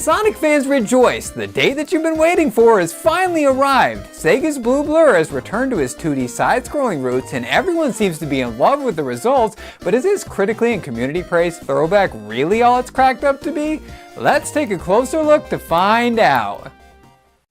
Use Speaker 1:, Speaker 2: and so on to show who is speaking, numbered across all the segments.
Speaker 1: Sonic fans rejoice! The day that you've been waiting for has finally arrived! Sega's Blue Blur has returned to his 2D side-scrolling roots and everyone seems to be in love with the results, but is this critically and community praised throwback really all it's cracked up to be? Let's take a closer look to find out.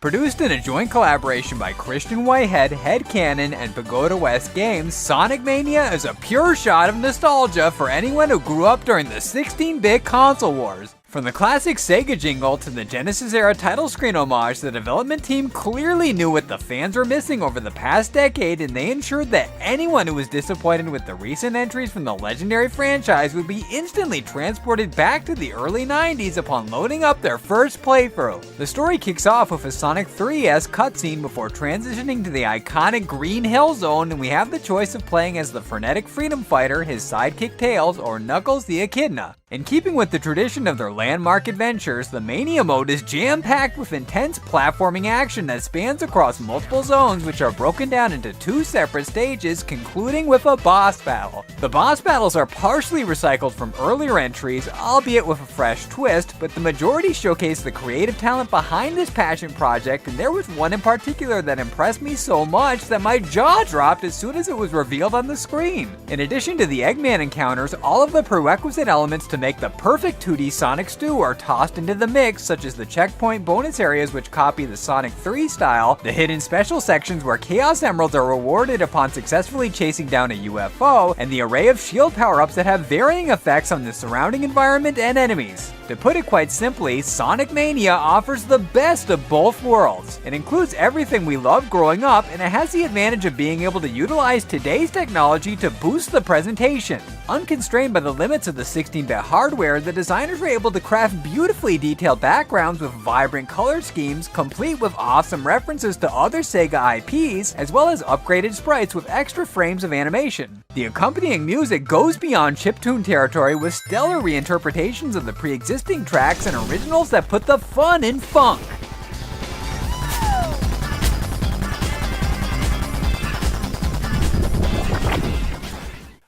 Speaker 1: Produced in a joint collaboration by Christian Whitehead, Headcanon, and Pagoda West Games, Sonic Mania is a pure shot of nostalgia for anyone who grew up during the 16-bit console wars. From the classic Sega jingle to the Genesis-era title screen homage, the development team clearly knew what the fans were missing over the past decade, and they ensured that anyone who was disappointed with the recent entries from the legendary franchise would be instantly transported back to the early 90s upon loading up their first playthrough. The story kicks off with a Sonic 3S cutscene before transitioning to the iconic Green Hill Zone, and we have the choice of playing as the frenetic freedom fighter, his sidekick Tails, or Knuckles the Echidna. In keeping with the tradition of their landmark adventures, the Mania mode is jam-packed with intense platforming action that spans across multiple zones, which are broken down into 2 separate stages, concluding with a boss battle. The boss battles are partially recycled from earlier entries, albeit with a fresh twist, but the majority showcase the creative talent behind this passion project, and there was one in particular that impressed me so much that my jaw dropped as soon as it was revealed on the screen. In addition to the Eggman encounters, all of the prerequisite elements to make the perfect 2D Sonic stew are tossed into the mix, such as the checkpoint bonus areas which copy the Sonic 3 style, the hidden special sections where Chaos Emeralds are rewarded upon successfully chasing down a UFO, and the array of shield power-ups that have varying effects on the surrounding environment and enemies. To put it quite simply, Sonic Mania offers the best of both worlds. It includes everything we loved growing up, and it has the advantage of being able to utilize today's technology to boost the presentation. Unconstrained by the limits of the 16-bit hardware, the designers were able to craft beautifully detailed backgrounds with vibrant color schemes, complete with awesome references to other Sega IPs, as well as upgraded sprites with extra frames of animation. The accompanying music goes beyond chiptune territory with stellar reinterpretations of the pre-existing tracks and originals that put the fun in funk.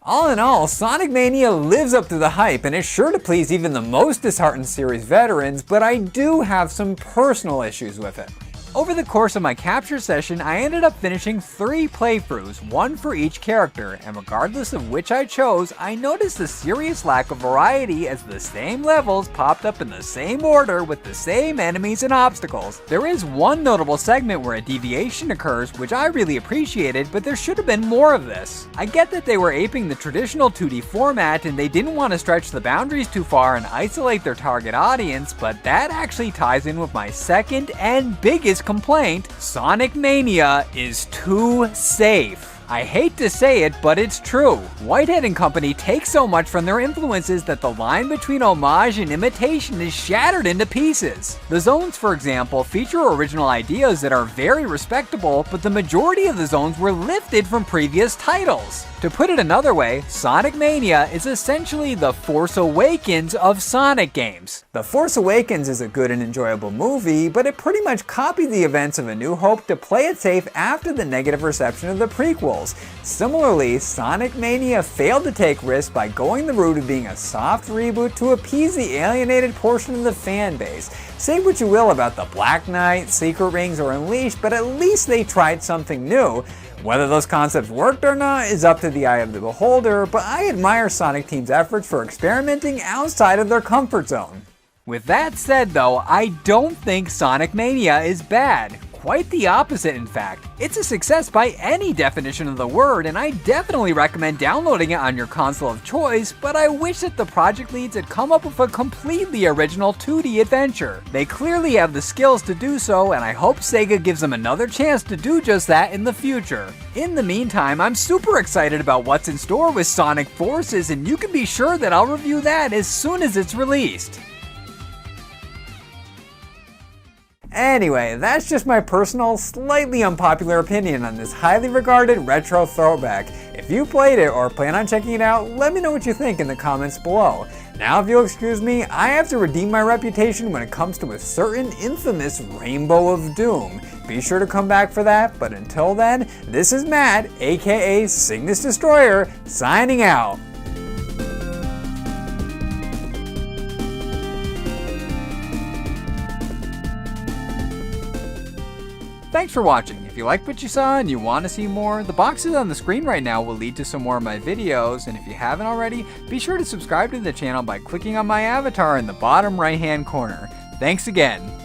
Speaker 1: All in all, Sonic Mania lives up to the hype and is sure to please even the most disheartened series veterans, but I do have some personal issues with it. Over the course of my capture session, I ended up finishing 3 playthroughs, 1 for each character, and regardless of which I chose, I noticed a serious lack of variety as the same levels popped up in the same order with the same enemies and obstacles. There is one notable segment where a deviation occurs, which I really appreciated, but there should have been more of this. I get that they were aping the traditional 2D format and they didn't want to stretch the boundaries too far and isolate their target audience, but that actually ties in with my second and biggest complaint: Sonic Mania is too safe. I hate to say it, but it's true. Whitehead and company take so much from their influences that the line between homage and imitation is shattered into pieces. The zones, for example, feature original ideas that are very respectable, but the majority of the zones were lifted from previous titles. To put it another way, Sonic Mania is essentially the Force Awakens of Sonic games. The Force Awakens is a good and enjoyable movie, but it pretty much copied the events of A New Hope to play it safe after the negative reception of the prequels. Similarly, Sonic Mania failed to take risks by going the route of being a soft reboot to appease the alienated portion of the fan base. Say what you will about the Black Knight, Secret Rings, or Unleashed, but at least they tried something new. Whether those concepts worked or not is up to the eye of the beholder, but I admire Sonic Team's efforts for experimenting outside of their comfort zone. With that said though, I don't think Sonic Mania is bad. Quite the opposite, in fact. It's a success by any definition of the word, and I definitely recommend downloading it on your console of choice, but I wish that the project leads had come up with a completely original 2D adventure. They clearly have the skills to do so, and I hope Sega gives them another chance to do just that in the future. In the meantime, I'm super excited about what's in store with Sonic Forces, and you can be sure that I'll review that as soon as it's released. Anyway, that's just my personal, slightly unpopular opinion on this highly regarded retro throwback. If you played it or plan on checking it out, let me know what you think in the comments below. Now if you'll excuse me, I have to redeem my reputation when it comes to a certain infamous Rainbow of Doom. Be sure to come back for that, but until then, this is Matt, aka Cygnus Destroyer, signing out. Thanks for watching. If you liked what you saw and you want to see more, the boxes on the screen right now will lead to some more of my videos, and if you haven't already, be sure to subscribe to the channel by clicking on my avatar in the bottom right hand corner. Thanks again.